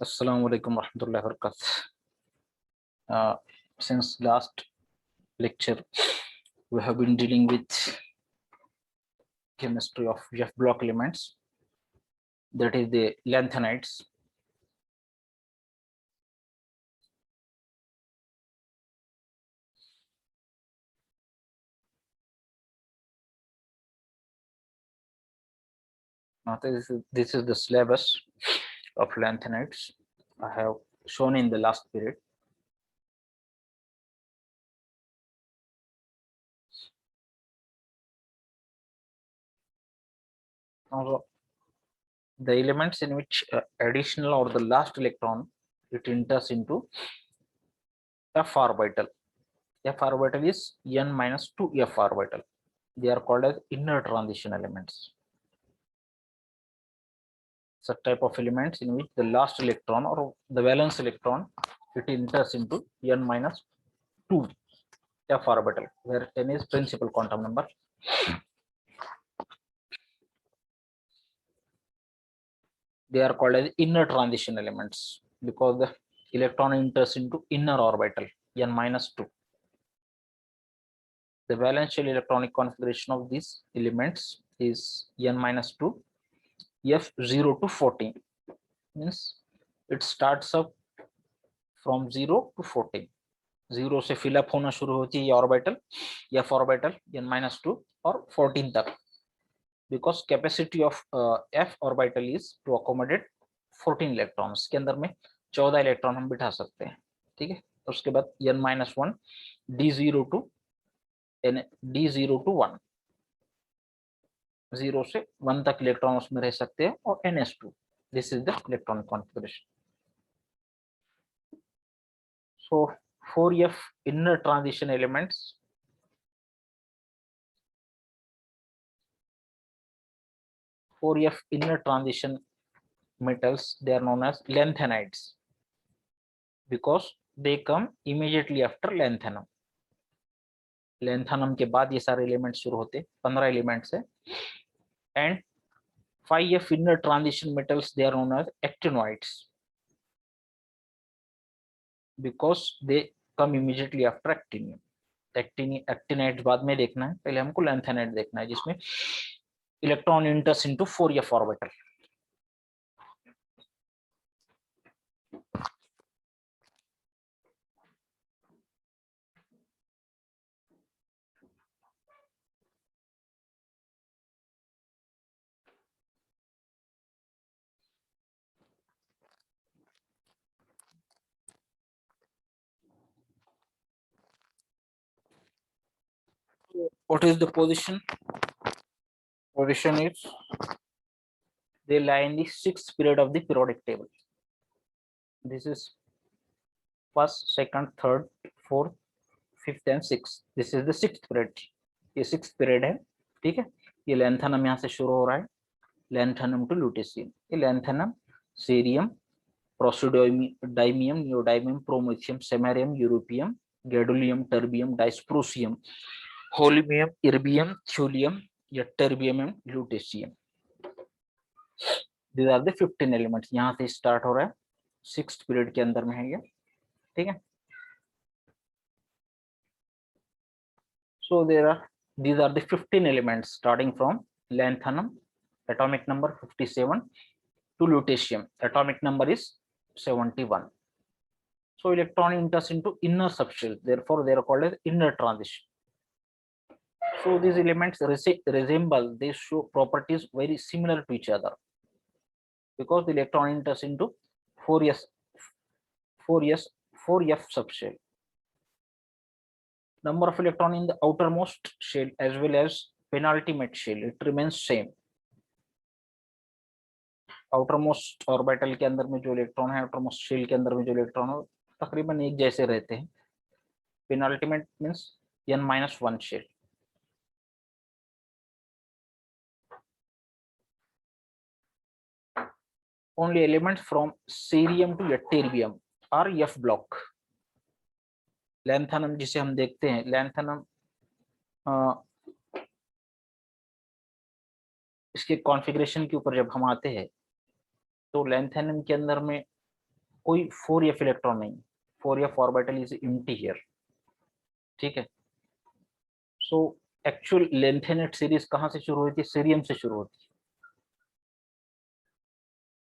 Assalamu alaikum warahmatullahi wabarakatuh. Since last lecture we have been dealing with chemistry of F block elements, that is the lanthanides. Now this is the syllabus of lanthanides I have shown in the last period. Now, the elements in which additional or the last electron it enters into f orbital. F orbital is n minus 2 f orbital. They are called as inner transition elements. Such type of elements in which the last electron or the valence electron it enters into n minus 2 f orbital, where n is principal quantum number. They are called as inner transition elements because the electron enters into inner orbital n minus 2. The valence shell electronic configuration of these elements is n minus 2 f0 to 14, means it starts up from 0 to 14. 0 से fill up होना शुरू होती है ये orbital f orbital n-2 और 14 तक, because capacity of f orbital is to accommodate 14 electrons. के अंदर में 14 इलेक्ट्रॉन हम बिठा सकते हैं, ठीक है। उसके बाद n-1 d0 टू 1, 0 से 1 तक इलेक्ट्रॉन उसमें रह सकते हैं, और ns2, this is the electronic configuration. So 4f inner transition elements, inner transition metals, they are known as lanthanides because they come immediately after lanthanum. lanthanum के बाद ये सारे एलिमेंट्स शुरू होते, 15 एलिमेंट्स है। And 5f inner transition metals, they are known as actinoids because they come immediately after actinium. actinides बाद में देखना है, पहले हमको lanthanide देखना है जिसमें electron enters into 4f orbital. What is the position? Position is they lie in the 6th period of the periodic table. This is 1st, 2nd, 3rd, 4th, 5th and 6th. This is the 6th period. ये 6th period है, ठीक है। ये lanthanum यहाँ से शुरू हो रहा है, लैंथनम टू लुटेशियम। ये lanthanum, cerium, praseodymium, neodymium, promethium, samarium, europium, gadolinium, terbium, dysprosium, holmium, erbium, thulium, या terbium and lutetium. These are the 15 elements. यहाँ से स्टार्ट हो रहा है, 6th पीरियड के अंदर में है ये, ठीक है। So these are the 15 elements starting from lanthanum, atomic number 57, to lutetium, atomic number is 71. So electron enters into inner subshell, therefore they are called as inner transition. So these elements resemble, they show properties very similar to each other because the electron enters into 4f subshell. Number of electron in the outermost shell as well as penultimate shell, it remains same. Outermost orbital के अंदर में जो electron है, outermost shell के अंदर में जो electron है, तकरीबन एक जैसे रहते हैं। Penultimate means n-1 shell. Only elements from cerium to ytterbium are f block. Lanthanum जिसे हम देखते हैं, लैंथनम इसके कॉन्फ़िगरेशन के ऊपर जब हम आते हैं तो लैंथेनम के अंदर में कोई 4f इलेक्ट्रॉन नहीं, 4f orbital is empty here, ठीक है। सो एक्चुअल लैंथेनेट सीरीज कहाँ से शुरू हुई थी? सीरियम से शुरू होती है,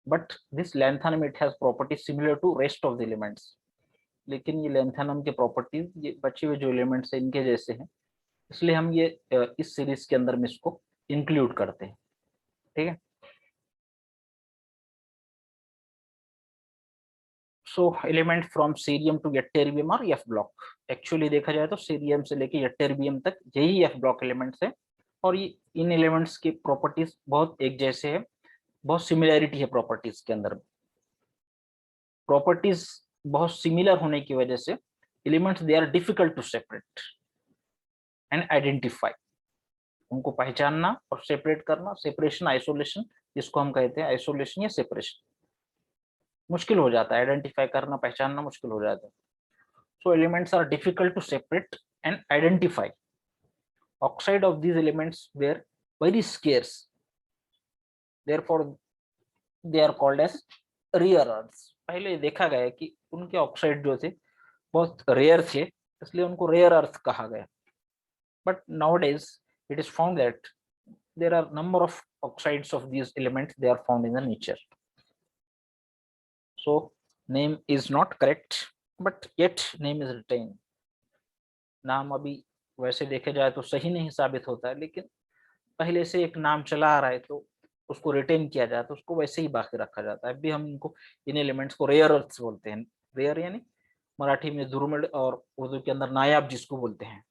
but this lanthanum it has properties similar to rest of the elements. लेकिन ये लैंथेनम के प्रॉपर्टीज ये बचे हुए जो एलिमेंट्स हैं इनके जैसे हैं, इसलिए हम ये इस सीरीज के अंदर में इसको इंक्लूड करते हैं, ठीक है। So element from cerium to ytterbium और एफ ब्लॉक, एक्चुअली देखा जाए तो सीरियम से लेके यट्टेरियम तक यही एफ ब्लॉक एलिमेंट्स है, और ये इन एलिमेंट्स की प्रॉपर्टीज बहुत एक जैसे है, बहुत सिमिलैरिटी है प्रॉपर्टीज के अंदर। प्रॉपर्टीज बहुत सिमिलर होने की वजह से elements they are difficult to separate and identify, उनको पहचानना और सेपरेट करना, सेपरेशन आइसोलेशन जिसको हम कहते हैं, आइसोलेशन या सेपरेशन मुश्किल हो जाता है, आइडेंटिफाई करना पहचानना मुश्किल हो जाता है। So elements are difficult to separate and identify. Oxide of these elements were very scarce, therefore they are called as rare earths। पहले देखा गया कि उनके ऑक्साइड जो थे बहुत रेयर थे, इसलिए उनको रेयर अर्थ कहा गया। But nowadays it is found that there are number of oxides of these elements, they are found in the nature। So name is not correct, but yet name is retained। नाम अभी वैसे देखे जाए तो सही नहीं साबित होता है, लेकिन पहले से एक नाम चला आ रहा है तो उसको रिटेन किया जाता है, उसको वैसे ही बाकी रखा जाता है। अभी हम इनको इन एलिमेंट्स को रेयर अर्थ्स बोलते हैं। रेयर यानी मराठी में दुर्मिळ और उर्दू के अंदर नायाब जिसको बोलते हैं।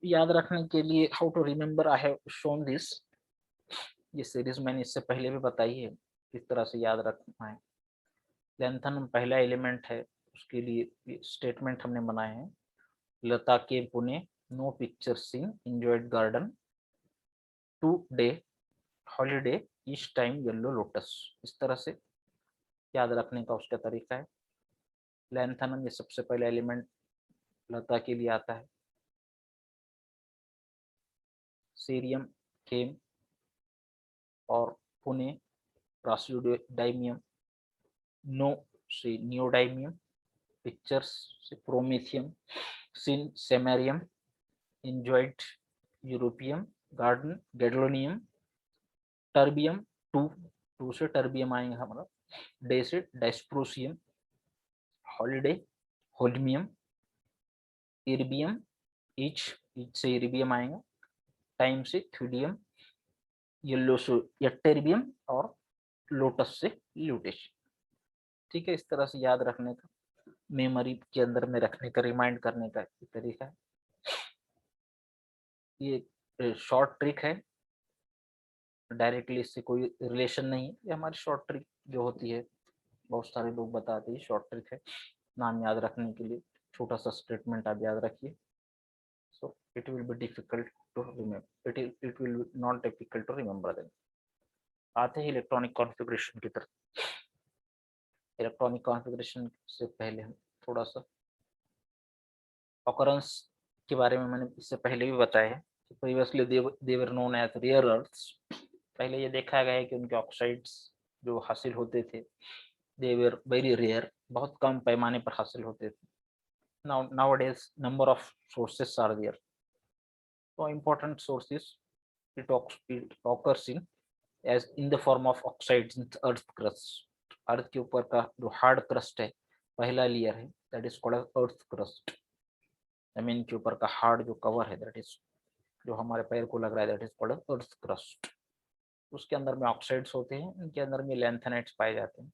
याद रखने के लिए how to remember, I have shown this, ये सीरीज मैंने इससे पहले भी बताई है किस तरह से याद रखना है। लैंथनम पहला एलिमेंट है, उसके लिए स्टेटमेंट हमने बनाए हैं। लता के Pune, no picture seen, enjoyed garden, today holiday, each time yellow lotus. इस तरह से याद रखने का उसका तरीका है। लैंथनम ये सबसे पहला एलिमेंट लता के लिए आता है। सीरियम, केम और पुणे, प्रासियोडाइमियम, नो से नियोडाइमियम, पिक्चर्स से प्रोमेथियम, सिन samarium, enjoyed europium, garden gadolinium, terbium, टू से टर्बियम आएंगे हमारा, डे से dysprosium, holiday holmium, erbium, each से इर्बियम आएगा, टाइम से थ्यूडियम, येलो से यट्टेरिबियम और लोटस से ल्यूटेशियम। ठीक है, इस तरह से याद रखने का, मेमोरी के अंदर में रखने का, रिमाइंड करने का तरीका है। ये शॉर्ट ट्रिक है, डायरेक्टली इससे कोई रिलेशन नहीं। ये हमारी शॉर्ट ट्रिक जो होती है, बहुत सारे लोग बताते हैं शॉर्ट ट्रिक है नाम याद रखने के लिए। छोटा सा स्टेटमेंट आप याद रखिए, so it will be difficult to remember, it will be not difficult to remember them। आते हैं इलेक्ट्रॉनिक कॉन्फ़िगरेशन की तरफ। इलेक्ट्रॉनिक कॉन्फ़िगरेशन से पहले हम थोड़ा सा ऑकरेंस के बारे में मैंने इससे पहले भी बताया है। Previously they were known as rare earths. पहले ये देखा गया है कि उनके ऑक्साइड्स जो हासिल होते थे दे वर वेरी रेयर, बहुत कम पैमाने पर हासिल होते थे। nowadays number of sources are there, so important sources it occurs in as in the form of oxides in earth crust। अर्थ के ऊपर का जो हार्ड क्रस्ट है, पहला लेयर है, that is called earth crust. जमीन के ऊपर का हार्ड जो कवर है, दैट इज जो हमारे पैर को लग रहा है, that is called earth crust. उसके अंदर में ऑक्साइड्स होते हैं, इनके अंदर में लैंथेनाइट्स पाए जाते हैं।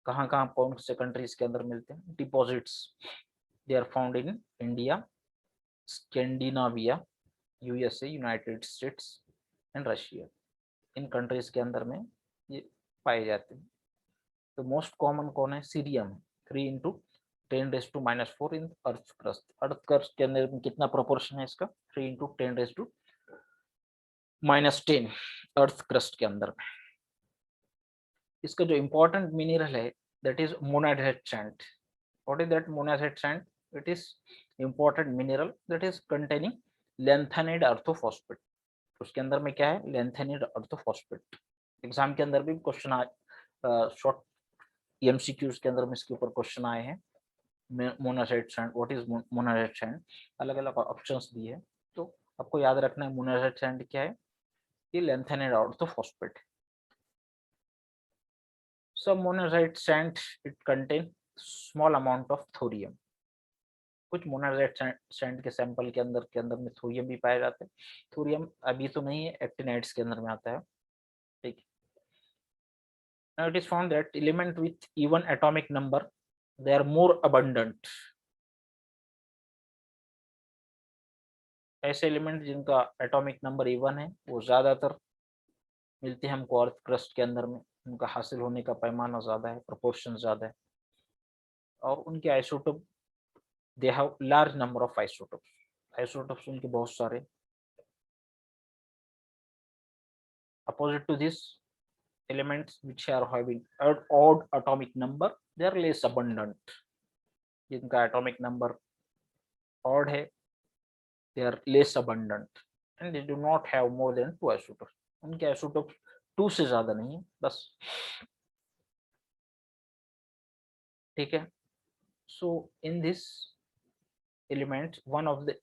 कहाँ कहाँ कौन से कंट्रीज के अंदर मिलते हैं? Deposits they are found in India, Scandinavia, USA, United States and Russia. इन कंट्रीज के अंदर में ये पाए जाते हैं। तो मोस्ट कॉमन कौन है? सीरियम, 3 × 10⁻⁴ इन अर्थ क्रस्ट। अर्थ क्रस्ट के अंदर में कितना प्रोपोर्शन है इसका? 3 × 10⁻10 अर्थ क्रस्ट के अंदर में। इसका जो इंपॉर्टेंट मिनरल है that is monazite sand. What is that monazite sand? It is important mineral that is containing lanthanide orthophosphate, उसके अंदर में क्या है, लैंथेनाइड अर्थोफॉस्फेट। एग्जाम के अंदर भी क्वेश्चन आए, शॉर्ट एमसीक्यूज के अंदर में इसके ऊपर क्वेश्चन आए हैं। Monazite sand, what is monazite sand, अलग अलग ऑप्शंस दिए हैं, तो आपको याद रखना है मोनाजाइट सैंड क्या है, ये lanthanide अर्थोफॉस्फेट। Some monazite sand it contain small amount of thorium। कुछ मोनाजाइट सैंड के सैंपल के अंदर में थोरियम भी पाए जाते हैं। थोरियम अभी तो नहीं है, एक्टिनाइड्स के अंदर में आता है, ठीक है। Now it is found that element with even atomic number they are more abundant। ऐसे एलिमेंट जिनका एटॉमिक नंबर इवन है वो ज्यादातर मिलते हैं हमको अर्थ क्रस्ट के अंदर में, उनका हासिल होने का पैमाना ज्यादा है, प्रोपोर्शन ज्यादा है, और उनके isotope they have large number of isotopes उनके बहुत सारे। Opposite to this, elements which are having odd atomic number they are less abundant। जिनका atomic number odd है they are less abundant and they do not have more than 2 isotopes। उनके isotopes 2 से ज्यादा नहीं है बस, ठीक है। So in this element, one of the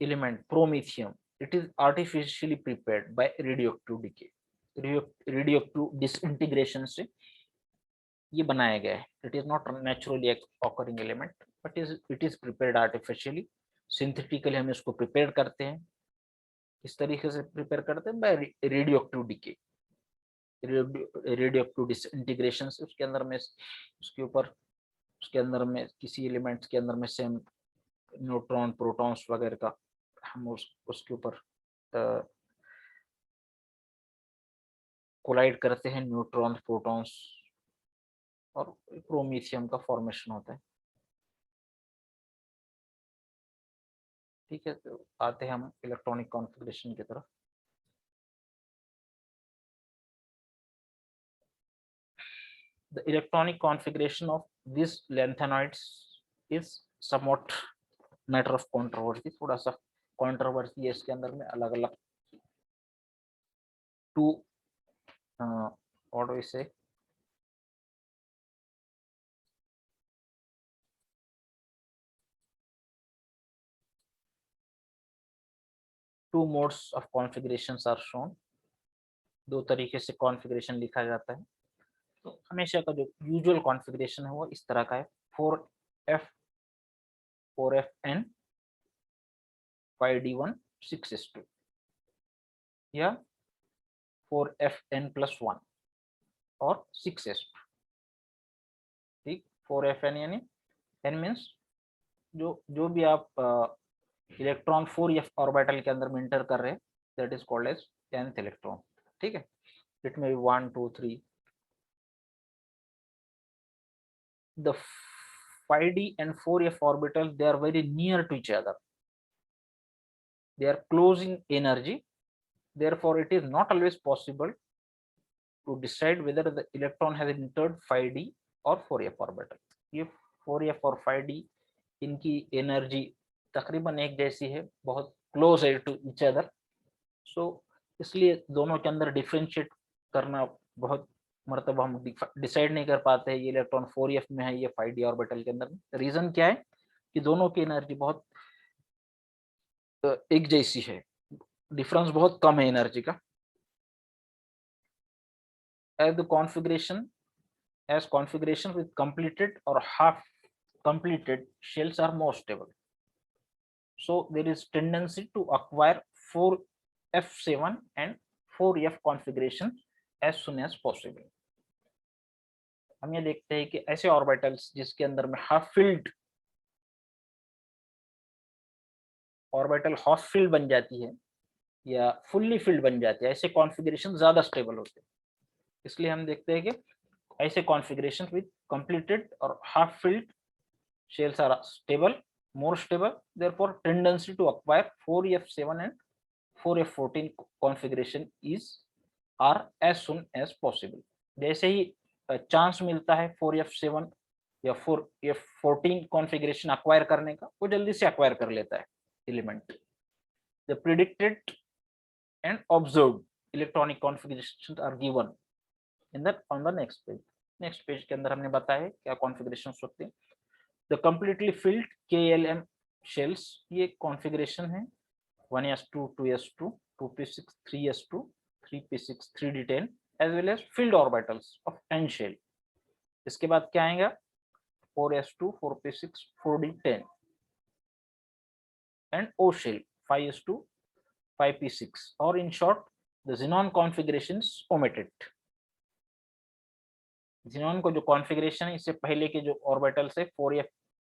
element promethium, it is artificially prepared by radioactive decay, radioactive disintegration से ये बनाया गया है। It is not naturally occurring element but it is prepared artificially, synthetically हम इसको प्रिपेयर करते हैं। इस तरीके से प्रिपेयर करते हैं by radioactive decay, radioactive disintegration से उसके अंदर में, उसके ऊपर, उसके अंदर में किसी एलिमेंट्स के अंदर में सेम न्यूट्रॉन प्रोटॉन्स वगैरह का हम उसके ऊपर कोलाइड करते हैं, न्यूट्रॉन प्रोटॉन्स, और प्रोमीथियम का फॉर्मेशन होता है, ठीक है। तो आते हैं हम इलेक्ट्रॉनिक कॉन्फ़िगरेशन की तरफ। The electronic configuration of these lanthanoids is somewhat matter of controversy, थोड़ा सा कंट्रोवर्सी है इसके अंदर में। अलग अलग टू और इसे two modes of configurations are shown, दो तरीके से कॉन्फ़िगरेशन लिखा जाता है। तो हमेशा का जो यूजुअल कॉन्फ़िगरेशन है वो इस तरह का है, 4f 4fn 5d1 6s2 या 4fn+1 और 6s2, ठीक। 4fn यानी n मीन्स जो भी आप इलेक्ट्रॉन 4f ऑर्बिटल के अंदर में इंटर कर रहे हैं that is called as 10th electron, ठीक है। It may be 1 2 3। the 5d and 4f orbital they are very near to each other, they are close in energy, therefore it is not always possible to decide whether the electron has entered 5d or 4f orbital। ये 4f और 5d इनकी energy तकरीबन एक जैसी है, बहुत close है to each other, सो इसलिए दोनों के अंदर डिफरेंशिएट करना बहुत मरतबा हम डिसाइड नहीं कर पाते हैं ये इलेक्ट्रॉन 4f में है, ये 5d ऑर्बिटल के अंदर में। रीजन क्या है कि दोनों की एनर्जी बहुत एक जैसी है, डिफरेंस बहुत कम है एनर्जी का। as the configuration as configuration with completed or half completed shells are more stable, so there is tendency to acquire 4f7 and 4f configuration as soon as possible। हम ये देखते हैं कि ऐसे ऑर्बिटल्स जिसके अंदर में half filled orbital half filled बन जाती है या फुल्ली फिल्ड बन जाती है, ऐसे कॉन्फ़िगरेशन ज्यादा स्टेबल होते हैं। इसलिए हम देखते हैं कि ऐसे कॉन्फ़िगरेशन विद कंप्लीटेड और half filled shells are stable, more stable, therefore tendency to acquire 4f7 and 4f14 configuration is are as soon as possible। जैसे ही चांस मिलता है 4f7 या 4f14 कॉन्फ़िगरेशन अक्वायर करने का, वो जल्दी से अक्वायर कर लेता है element. the predicted and observed electronic configurations are given in the on the next page. Next page के अंदर हमने बताया क्या कॉन्फ़िगरेशंस होते हैं. The completely filled KLM shells, ये कॉन्फ़िगरेशन है 1s2 2s2 2p6 3s2 3p6 3d10 as well as filled orbitals of n shell. इसके बाद क्या आएगा 4s2 4p6 4d10 and O shell 5s2 5p6, or in short the xenon configurations omitted. xenon को जो configuration है इससे पहले के जो ऑर्बिटल्स है 4f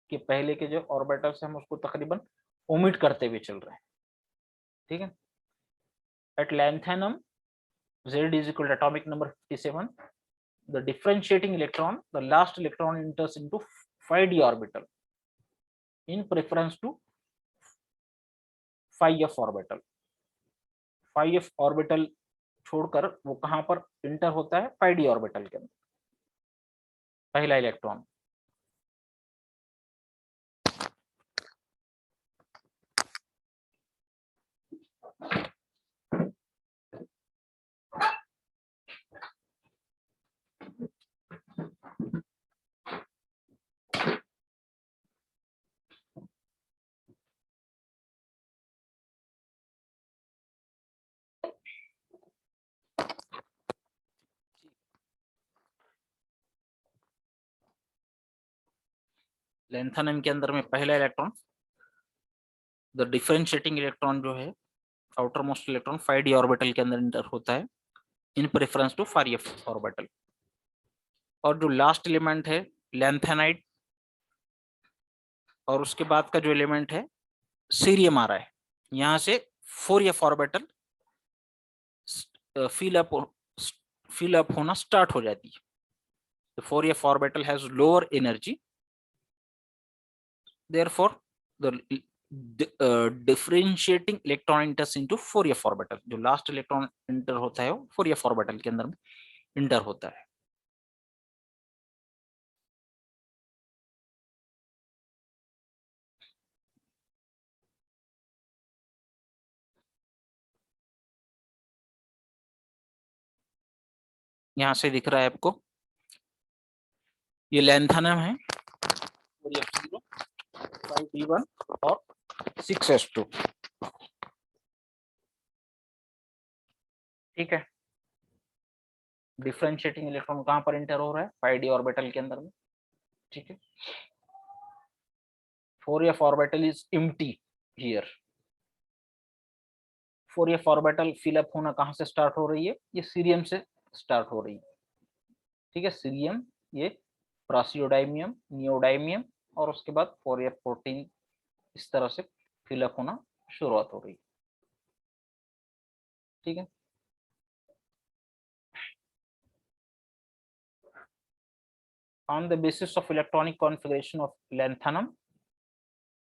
के पहले के जो ऑर्बिटल्स है हम उसको तकरीबन ओमिट करते हुए चल रहे हैं. ठीक है. At lanthanum Z is equal to atomic number 57, the differentiating electron, the last electron enters into 5d orbital in preference to 5f orbital. 5f orbital छोड़कर वो कहां पर इंटर होता है 5d ऑर्बिटल के अंदर, पहला इलेक्ट्रॉन. लैंथेनम के अंदर में पहला इलेक्ट्रॉन, द डिफरेंशिएटिंग इलेक्ट्रॉन जो है outer most electron 5d orbital के अंदर इंटर होता है इन प्रेफरेंस टू 5f ऑर्बिटल. और जो लास्ट एलिमेंट है लैंथेनाइट, और उसके बाद का जो एलिमेंट है सीरियम आ रहा है, यहां से 4f ऑर्बिटल फिल अप होना स्टार्ट हो जाती है. The 4f orbital has lower energy, therefore the differentiating electron enters into 4f orbital. जो लास्ट इलेक्ट्रॉन इंटर होता है वो 4f ऑर्बिटल के अंदर इंटर होता है. यहां से दिख रहा है आपको, ये लैंथेनम है 4f0 5d1 और 6s2. ठीक है. डिफरेंशिएटिंग इलेक्ट्रॉन कहां पर इंटर हो रहा है 5d ऑर्बिटल के अंदर में. ठीक है. 4f orbital is empty here. 4f orbital fill up होना कहां से स्टार्ट हो रही है, ये सीरियम से स्टार्ट हो रही है. ठीक है. सीरियम, ये प्रासियोडाइमियम, नियोडाइमियम, और उसके बाद 4f14 इस तरह से फिलअप होना शुरुआत हो रही है. ठीक है. On the basis of electronic configuration of lanthanum,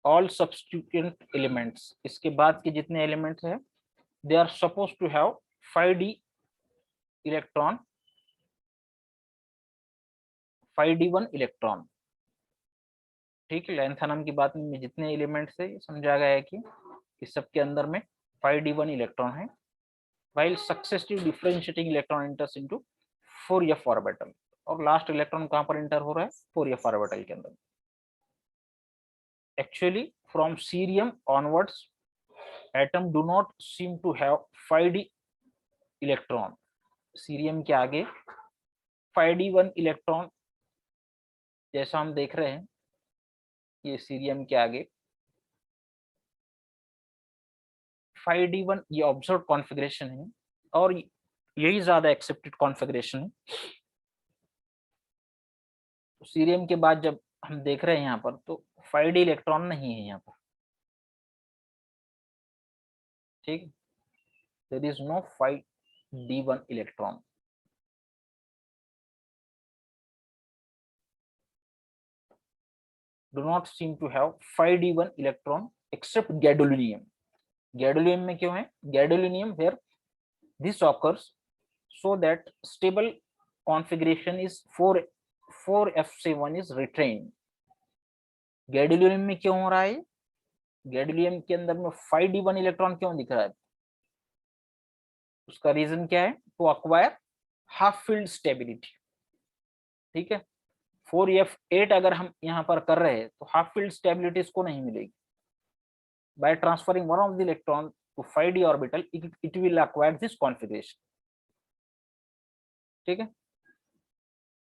all subsequent elements, इसके बाद के जितने एलिमेंट्स हैं they are supposed to have 5d electron, 5d1 electron. ठीक है. लैंथेनम की बात में जितने एलिमेंट्स है समझा गया है कि इस सब के अंदर में 5d1 इलेक्ट्रॉन है, while successive differentiating electron enters into 4f orbital. और लास्ट इलेक्ट्रॉन कहां पर इंटर हो रहा है 4f ऑर्बिटल के अंदर. Actually from cerium onwards atom do not seem to have 5d electron. Cerium के आगे 5d1 इलेक्ट्रॉन जैसा हम देख रहे हैं, ये सीरियम के आगे 5d1 ये ऑब्जर्व कॉन्फ़िगरेशन है और यही ज्यादा एक्सेप्टेड कॉन्फ़िगरेशन है. सीरियम के बाद जब हम देख रहे हैं यहाँ पर तो 5d इलेक्ट्रॉन नहीं है यहाँ पर. ठीक. There is no 5d1 electron. do not seem to have 5d1 electron except gadolinium. Gadolinium में क्यों है? Gadolinium where this occurs so that stable configuration is 4f7 is retained. Gadolinium में क्यों हो रहा है? गैडोलियम के अंदर में 5d1 इलेक्ट्रॉन क्यों दिख रहा है? उसका रीजन क्या है? To acquire half filled stability. ठीक है, 4f8 अगर हम यहाँ पर कर रहे हैं तो हाफ फील्ड स्टेबिलिटी इसको नहीं मिलेगी। By transferring one of the electron to 5d orbital it will acquire this configuration. ठीक है,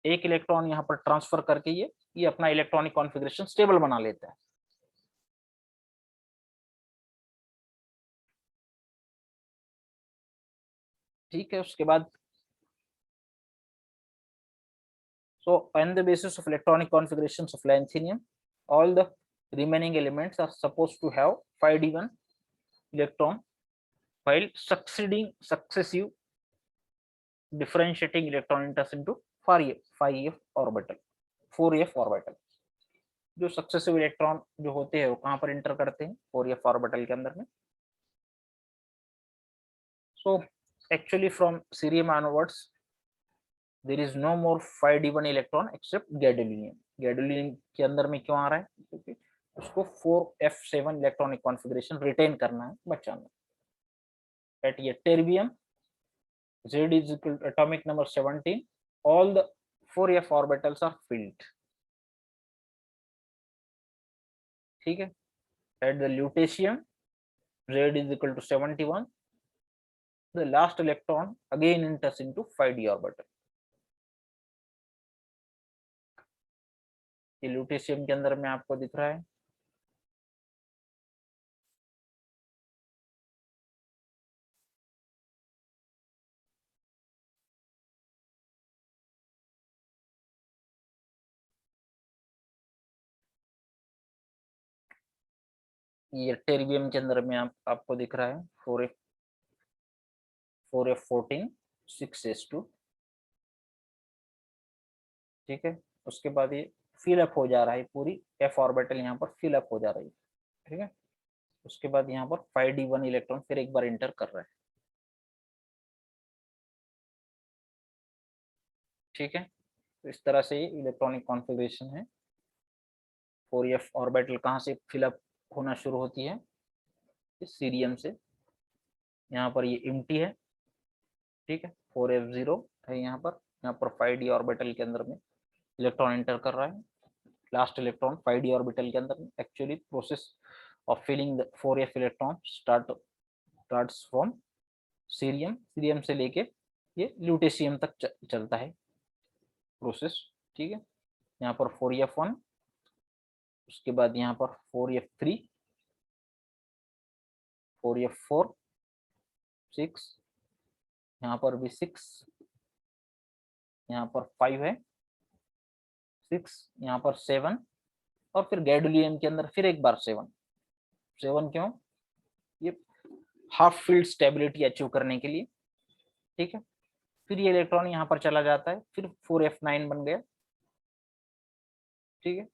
एक इलेक्ट्रॉन यहाँ पर ट्रांसफर करके ये अपना इलेक्ट्रॉनिक कॉन्फिगरेशन स्टेबल बना लेता है। ठीक है, उसके बाद so on the basis of electronic configurations of lanthanum, all the remaining elements are supposed to have 5d1 electron, while successive differentiating electron enters into 5f orbital 4f orbital। जो successive electron जो होते हैं वो कहां पर inter करते हैं? 4f orbital के अंदर में। so actually from cerium onwards there is no more 5d1 electron except gadolinium। gadolinium के अंदर में क्यों आ रहा है? क्योंकि उसको 4f7 इलेक्ट्रॉनिक कॉन्फ़िगरेशन रिटेन करना है, बचाना। at ytterbium z is equal to atomic number 17, all the 4f orbitals are filled। ठीक है, at the lutetium z is equal to 71, the last electron again enters into 5d orbital। ये lutetium के अंदर में आपको दिख रहा है। ये टेरिबियम के अंदर में आपको दिख रहा है 4f14 6s2। ठीक है, उसके बाद ये फिल अप हो जा रहा है, पूरी f ऑर्बिटल यहाँ पर फिल अप हो जा रही है। ठीक है, उसके बाद यहाँ पर 5d1 इलेक्ट्रॉन फिर एक बार इंटर कर रहा है। ठीक है, तो इस तरह से ये इलेक्ट्रॉनिक कॉन्फ़िगरेशन है। 4f ऑर्बिटल कहाँ से फिल अप होना शुरू होती है? इस सीरियम से। यहाँ पर ये एम्प्टी है। ठीक है, 4f0 है यहाँ पर 5d ऑर्बिटल के अंदर में इलेक्ट्रॉन इंटर कर रहा है। लास्ट इलेक्ट्रॉन 5d ऑर्बिटल के अंदर में। Actually process of filling the 4f electron starts from cerium. Cerium से लेके ये ल्यूटेशियम तक चलता है प्रोसेस। ठीक है, यहाँ पर 4f1, उसके बाद यहाँ पर 4f3, 4f4, 6, यहाँ पर भी 6, यहाँ पर 5 है, 6, यहाँ पर 7, और फिर गैडोलियम के अंदर फिर एक बार 7। 7 क्यों? ये हाफ फील्ड स्टेबिलिटी अचीव करने के लिए। ठीक है, फिर ये इलेक्ट्रॉन यहाँ पर चला जाता है, फिर 4f9 बन गया। ठीक है,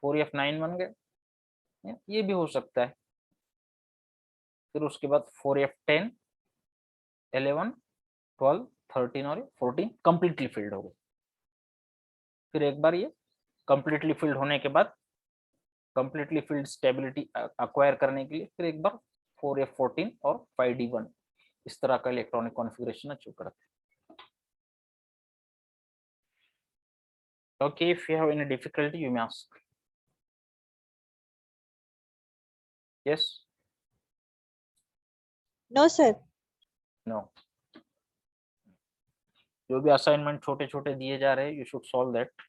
4f9 बन गया, ये भी हो सकता है। फिर उसके बाद 4f10, 11, 12, 13 और 14 कंप्लीटली फिल्ड हो गए। फिर एक बार ये कंप्लीटली फिल्ड होने के बाद कंप्लीटली फिल्ड स्टेबिलिटी अक्वायर करने के लिए फिर एक बार 4f14 और 5d1 इस तरह का इलेक्ट्रॉनिक कॉन्फ़िगरेशन अचीव करते हैं। Okay, if you have any difficulty, you may ask. Yes? No, sir. No. जो भी असाइनमेंट छोटे छोटे दिए जा रहे हैं, यू शुड सॉल्व दैट।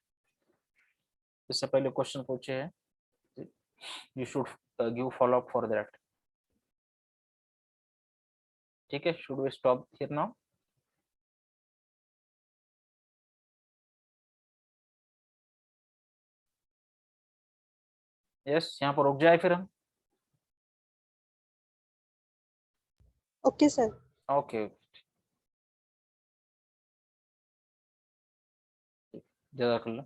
इससे पहले क्वेश्चन पूछे हैं, you should give follow up for that. ठीक है, should we stop here now? Yes, यहाँ पर रुक जाए फिर हम। Okay, sir. ओके, जज़ाकल्लाह।